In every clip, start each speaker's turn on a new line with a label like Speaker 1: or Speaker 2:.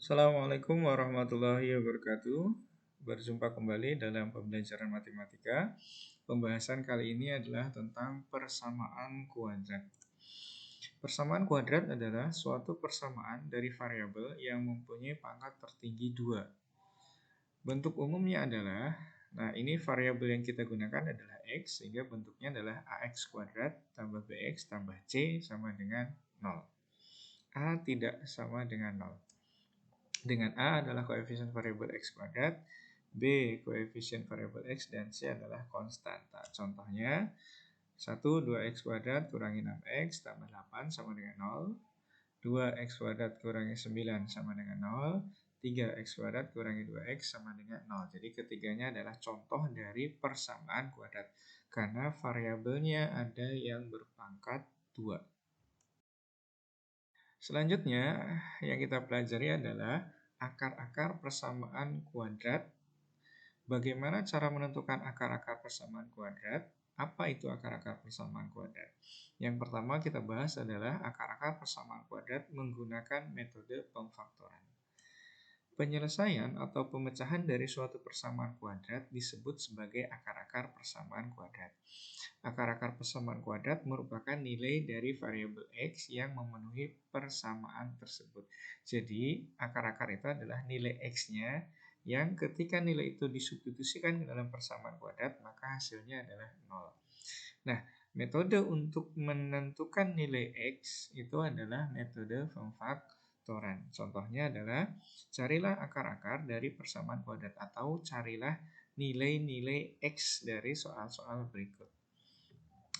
Speaker 1: Assalamualaikum warahmatullahi wabarakatuh. Berjumpa kembali dalam pembelajaran matematika. Pembahasan kali ini adalah tentang persamaan kuadrat. Persamaan kuadrat adalah suatu persamaan dari variabel yang mempunyai pangkat tertinggi 2. Bentuk umumnya adalah, ini variabel yang kita gunakan adalah X, sehingga bentuknya adalah AX kuadrat tambah BX tambah C sama dengan 0. A tidak sama dengan 0. Dengan A adalah koefisien variabel X kuadrat, B koefisien variabel X, dan C adalah konstanta. Contohnya, 1 2x kuadrat kurangi 6x tambah 8 sama dengan 0, 2x kuadrat kurangi 9 sama dengan 0, 3x kuadrat kurangi 2x sama dengan 0. Jadi ketiganya adalah contoh dari persamaan kuadrat, karena variabelnya ada yang berpangkat 2. Selanjutnya, yang kita pelajari adalah akar-akar persamaan kuadrat. Bagaimana cara menentukan akar-akar persamaan kuadrat? Apa itu akar-akar persamaan kuadrat? Yang pertama kita bahas adalah akar-akar persamaan kuadrat menggunakan metode pemfaktoran. Penyelesaian atau pemecahan dari suatu persamaan kuadrat disebut sebagai akar-akar persamaan kuadrat. Akar-akar persamaan kuadrat merupakan nilai dari variabel X yang memenuhi persamaan tersebut. Jadi, akar-akar itu adalah nilai X-nya yang ketika nilai itu disubstitusikan ke dalam persamaan kuadrat, maka hasilnya adalah 0. Nah, metode untuk menentukan nilai X itu adalah metode pemfaktoran. Contohnya adalah carilah akar-akar dari persamaan kuadrat atau carilah nilai-nilai X dari soal-soal berikut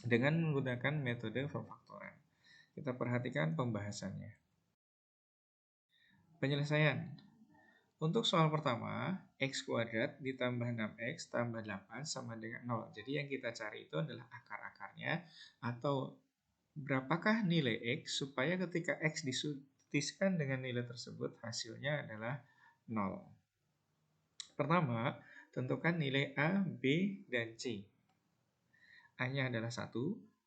Speaker 1: dengan menggunakan metode pemfaktoran. Kita perhatikan pembahasannya. Penyelesaian. Untuk soal pertama, X kuadrat ditambah 6X tambah 8 sama dengan 0. Jadi yang kita cari itu adalah akar-akarnya atau berapakah nilai X supaya ketika X disubstitusikan dengan nilai tersebut hasilnya adalah 0. Pertama, tentukan nilai A, B, dan C. A-nya adalah 1,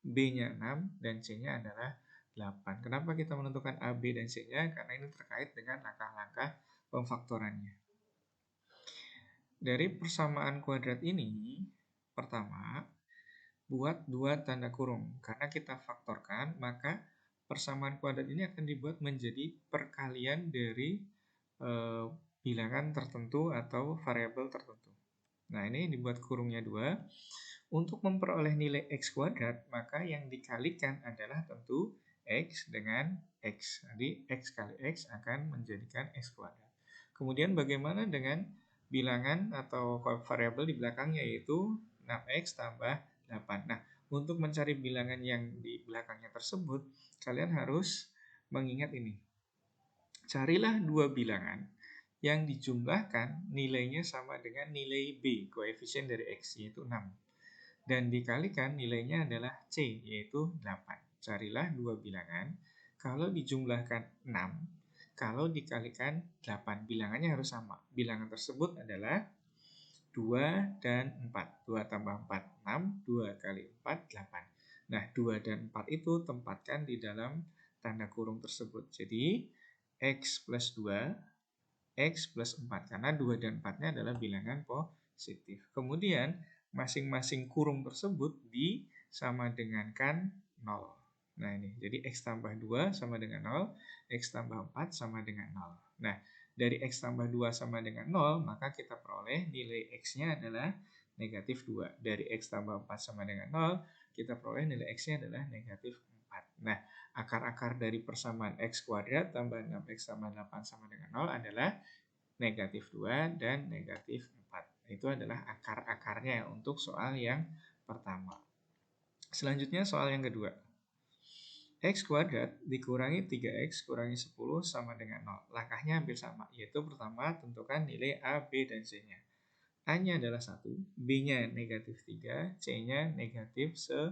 Speaker 1: B-nya 6, dan C-nya adalah 8. Kenapa kita menentukan A, B, dan C-nya? Karena ini terkait dengan langkah-langkah pemfaktorannya. Dari persamaan kuadrat ini, pertama, buat dua tanda kurung. Karena kita faktorkan, maka persamaan kuadrat ini akan dibuat menjadi perkalian dari bilangan tertentu atau variabel tertentu. Nah, ini dibuat kurungnya 2. Untuk memperoleh nilai X kuadrat, maka yang dikalikan adalah tentu X dengan X. Jadi, X kali X akan menjadikan X kuadrat. Kemudian bagaimana dengan bilangan atau variabel di belakangnya, yaitu 6X tambah 8. Nah, untuk mencari bilangan yang di belakangnya tersebut, kalian harus mengingat ini. Carilah dua bilangan yang dijumlahkan nilainya sama dengan nilai B, koefisien dari X, yaitu 6. Dan dikalikan nilainya adalah C, yaitu 8. Carilah dua bilangan, kalau dijumlahkan 6, kalau dikalikan 8. Bilangannya harus sama. Bilangan tersebut adalah 2 dan 4. 2 tambah 4, 6. 2 kali 4, 8. Nah, 2 dan 4 itu tempatkan di dalam tanda kurung tersebut. Jadi, X plus 2, X plus 4. Karena 2 dan 4-nya adalah bilangan positif. Kemudian, masing-masing kurung tersebut disama dengankan 0. Nah ini, jadi X tambah 2 sama dengan 0, X tambah 4 sama dengan 0. Nah, dari X tambah 2 sama dengan 0, maka kita peroleh nilai X-nya adalah negatif 2. Dari X tambah 4 sama dengan 0, kita peroleh nilai X-nya adalah negatif 4. Nah, akar-akar dari persamaan X kuadrat tambah 6X tambah 8 sama dengan 0 adalah negatif 2 dan negatif 4. Itu adalah akar-akarnya untuk soal yang pertama. Selanjutnya soal yang kedua. X kuadrat dikurangi 3X kurangi 10 sama dengan 0. Langkahnya hampir sama, yaitu pertama tentukan nilai A, B, dan C-nya. A-nya adalah 1, B-nya negatif 3, C-nya negatif 10.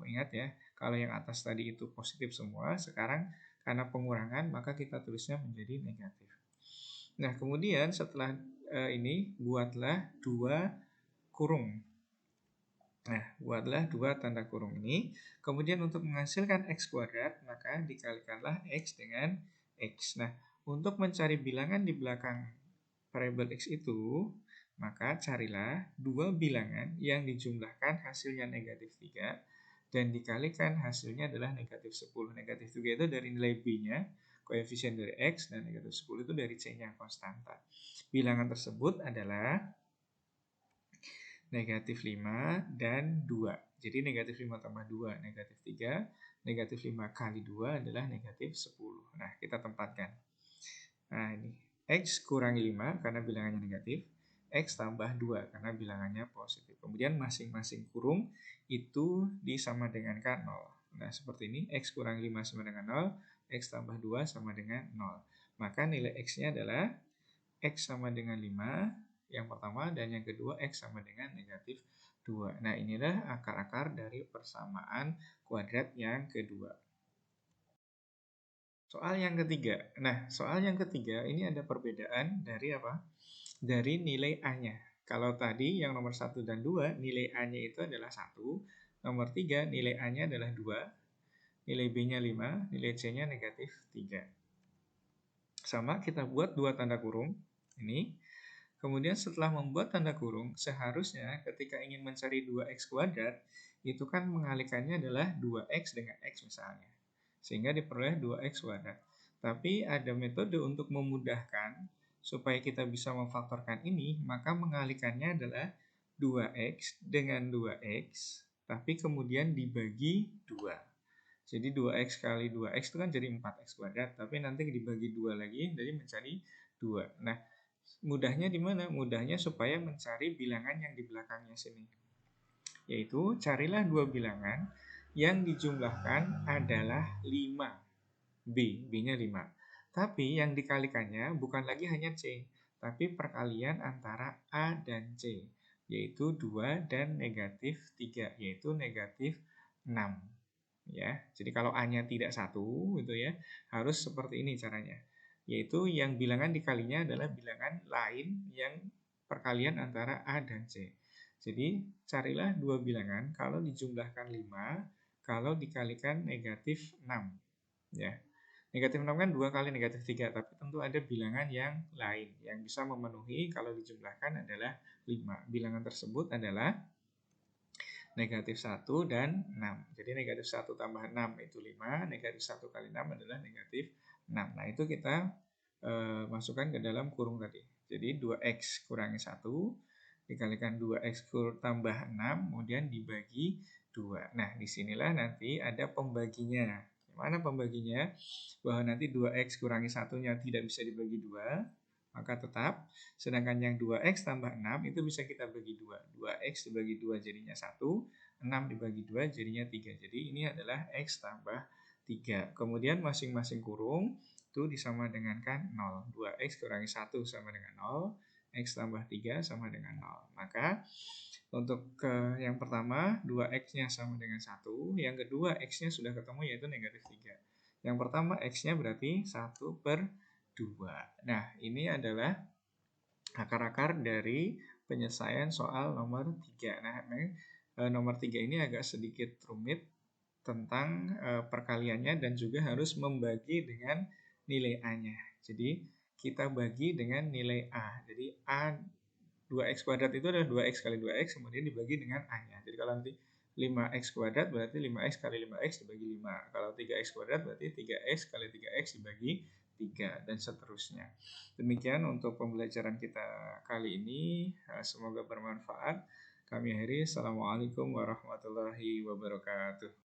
Speaker 1: Ingat ya, kalau yang atas tadi itu positif semua, sekarang karena pengurangan maka kita tulisnya menjadi negatif. Nah, kemudian setelah ini buatlah dua kurung. Nah, buatlah dua tanda kurung ini. Kemudian untuk menghasilkan X kuadrat, maka dikalikanlah X dengan X. Nah, Untuk mencari bilangan di belakang variabel X itu, maka carilah dua bilangan yang dijumlahkan hasilnya negatif 3 dan dikalikan hasilnya adalah negatif 10. Negatif 3 itu dari nilai B-nya, koefisien dari X, dan negatif 10 itu dari C-nya, konstanta. Bilangan tersebut adalah negatif 5 dan 2. Jadi negatif 5 tambah 2, negatif 3. Negatif 5 kali 2 adalah negatif 10. Nah, kita tempatkan. Nah, ini X kurangi 5 karena bilangannya negatif. X tambah 2 karena bilangannya positif. Kemudian masing-masing kurung itu disama dengankan 0. Nah, seperti ini. X kurangi 5 sama dengan 0. X tambah 2 sama dengan 0. Maka nilai X-nya adalah X sama dengan 5 yang pertama, dan yang kedua X sama dengan negatif 2. Nah, inilah akar-akar dari persamaan kuadrat yang kedua. Soal yang ketiga. Nah, soal yang ketiga ini ada perbedaan dari apa? Dari nilai A-nya. Kalau tadi yang nomor 1 dan 2, nilai A-nya itu adalah 1. Nomor 3, nilai A-nya adalah 2. Nilai B-nya 5. Nilai C-nya negatif 3. Sama, kita buat dua tanda kurung. Ini. Kemudian setelah membuat tanda kurung, seharusnya ketika ingin mencari 2x kuadrat, itu kan mengalikannya adalah 2x dengan x misalnya. Sehingga diperoleh 2x kuadrat. Tapi ada metode untuk memudahkan supaya kita bisa memfaktorkan ini, maka mengalikannya adalah 2x dengan 2x, tapi kemudian dibagi 2. Jadi 2x kali 2x itu kan jadi 4x kuadrat, tapi nanti dibagi 2 lagi, jadi menjadi 2. Nah, mudahnya di mana? Mudahnya supaya mencari bilangan yang di belakangnya sini. Yaitu carilah dua bilangan yang dijumlahkan adalah 5. B-nya 5. Tapi yang dikalikannya bukan lagi hanya C, tapi perkalian antara A dan C, yaitu 2 dan negatif 3, yaitu negatif 6. Ya, jadi kalau A-nya tidak 1 gitu ya, harus seperti ini caranya. Yaitu yang bilangan dikalinya adalah bilangan lain yang perkalian antara A dan C. Jadi carilah dua bilangan kalau dijumlahkan 5, kalau dikalikan negatif 6. Ya. Negatif 6 kan 2 kali negatif 3, tapi tentu ada bilangan yang lain yang bisa memenuhi kalau dijumlahkan adalah 5. Bilangan tersebut adalah negatif 1 dan 6. Jadi negatif 1 tambah 6 itu 5, negatif 1 kali 6 adalah negatif 6. Nah, itu kita masukkan ke dalam kurung tadi. Jadi 2x kurangi 1 dikalikan 2x tambah 6, kemudian dibagi 2. Nah, disinilah nanti ada pembaginya. Gimana pembaginya? Bahwa nanti 2x kurangi 1-nya tidak bisa dibagi 2, maka tetap. Sedangkan yang 2x tambah 6 itu bisa kita bagi 2. 2x dibagi 2 jadinya 1, 6 dibagi 2 jadinya 3. Jadi ini adalah x tambah 3. Kemudian masing-masing kurung itu disama dengankan 0. 2x kurangi 1 sama dengan 0. X tambah 3 sama dengan 0. Maka untuk yang pertama 2x-nya sama dengan 1. Yang kedua x-nya sudah ketemu yaitu negatif 3. Yang pertama x-nya berarti 1/2. Nah, ini adalah akar-akar dari penyelesaian soal nomor 3. Nah, nomor 3 ini agak sedikit rumit tentang perkaliannya dan juga harus membagi dengan nilai A-nya. Jadi, kita bagi dengan nilai A. Jadi, A 2x kuadrat itu adalah 2x kali 2x, kemudian dibagi dengan A-nya. Jadi, kalau nanti 5x kuadrat berarti 5x kali 5x dibagi 5. Kalau 3x kuadrat berarti 3x kali 3x dibagi 3, dan seterusnya. Demikian untuk pembelajaran kita kali ini. Semoga bermanfaat. Kami akhiri. Assalamualaikum warahmatullahi wabarakatuh.